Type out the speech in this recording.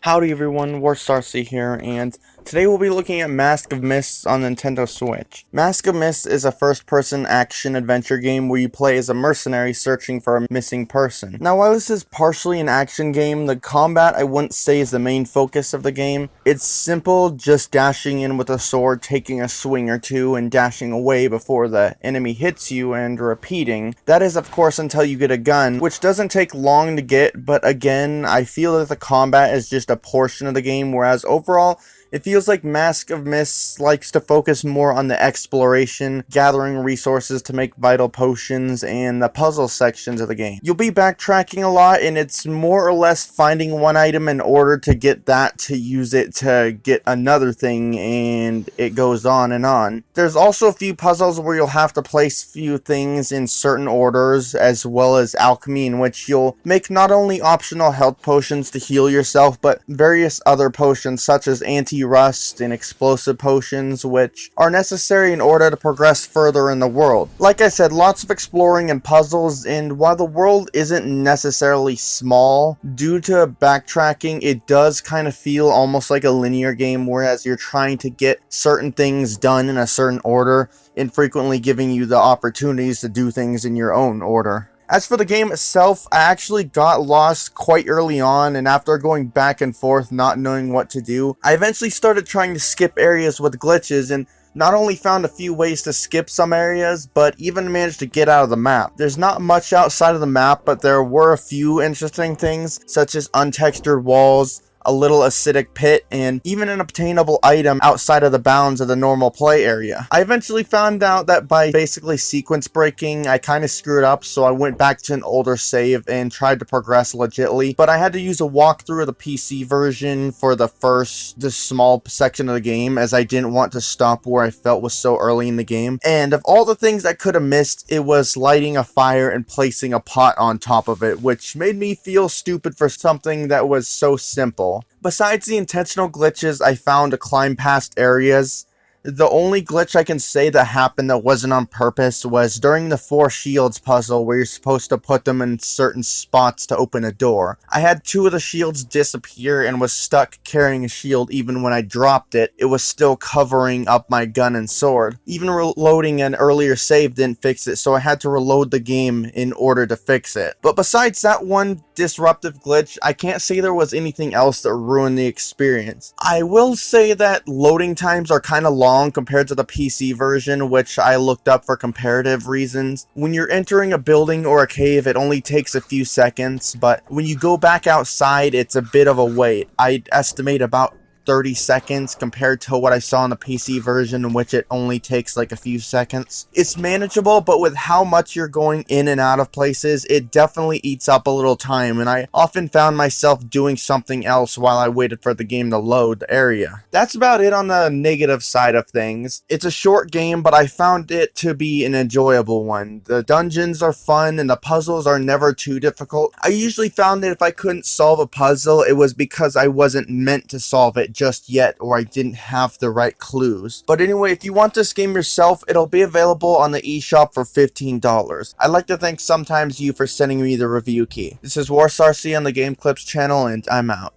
Howdy everyone, Warstarcy here, and today we'll be looking at Mask of Mists on Nintendo Switch. Mask of Mists is a first-person action-adventure game where you play as a mercenary searching for a missing person. Now, while this is partially an action game, the combat I wouldn't say is the main focus of the game. It's simple, just dashing in with a sword, taking a swing or two, and dashing away before the enemy hits you, and repeating. That is, of course, until you get a gun, which doesn't take long to get, but again, I feel that the combat is just a portion of the game, whereas overall it feels like Mask of Mists likes to focus more on the exploration, gathering resources to make vital potions, and the puzzle sections of the game. You'll be backtracking a lot, and it's more or less finding one item in order to get that to use it to get another thing, and it goes on and on. There's also a few puzzles where you'll have to place few things in certain orders, as well as alchemy, in which you'll make not only optional health potions to heal yourself, but various other potions such as anti-rust and explosive potions, which are necessary in order to progress further in the world. Like I said, lots of exploring and puzzles, and while the world isn't necessarily small, due to backtracking, it does kind of feel almost like a linear game, whereas you're trying to get certain things done in a certain order, infrequently giving you the opportunities to do things in your own order. As for the game itself, I actually got lost quite early on, and after going back and forth not knowing what to do, I eventually started trying to skip areas with glitches, and not only found a few ways to skip some areas, but even managed to get out of the map. There's not much outside of the map, but there were a few interesting things, such as untextured walls, a little acidic pit, and even an obtainable item outside of the bounds of the normal play area. I eventually found out that by basically sequence breaking, I kind of screwed up, so I went back to an older save and tried to progress legitly, but I had to use a walkthrough of the PC version for this small section of the game, as I didn't want to stop where I felt was so early in the game. And of all the things I could have missed, it was lighting a fire and placing a pot on top of it, which made me feel stupid for something that was so simple. Besides the intentional glitches I found to climb past areas, the only glitch I can say that happened that wasn't on purpose was during the 4 shields puzzle, where you're supposed to put them in certain spots to open a door. I had 2 of the shields disappear and was stuck carrying a shield. Even when I dropped it, it was still covering up my gun and sword. Even reloading an earlier save didn't fix it, so I had to reload the game in order to fix it. But besides that one disruptive glitch, I can't say there was anything else that ruined the experience. I will say that loading times are kind of long compared to the PC version, which I looked up for comparative reasons. When you're entering a building or a cave, it only takes a few seconds, but when you go back outside, it's a bit of a wait. I'd estimate about 30 seconds compared to what I saw in the PC version, in which it only takes like a few seconds. It's manageable, but with how much you're going in and out of places, it definitely eats up a little time, and I often found myself doing something else while I waited for the game to load the area. That's about it on the negative side of things. It's a short game, but I found it to be an enjoyable one. The dungeons are fun, and the puzzles are never too difficult. I usually found that if I couldn't solve a puzzle, it was because I wasn't meant to solve it just yet, or I didn't have the right clues. But anyway, if you want this game yourself, it'll be available on the eShop for $15. I'd like to thank Sometimes You for sending me the review key. This is Warstarcy on the Game Clips channel, and I'm out.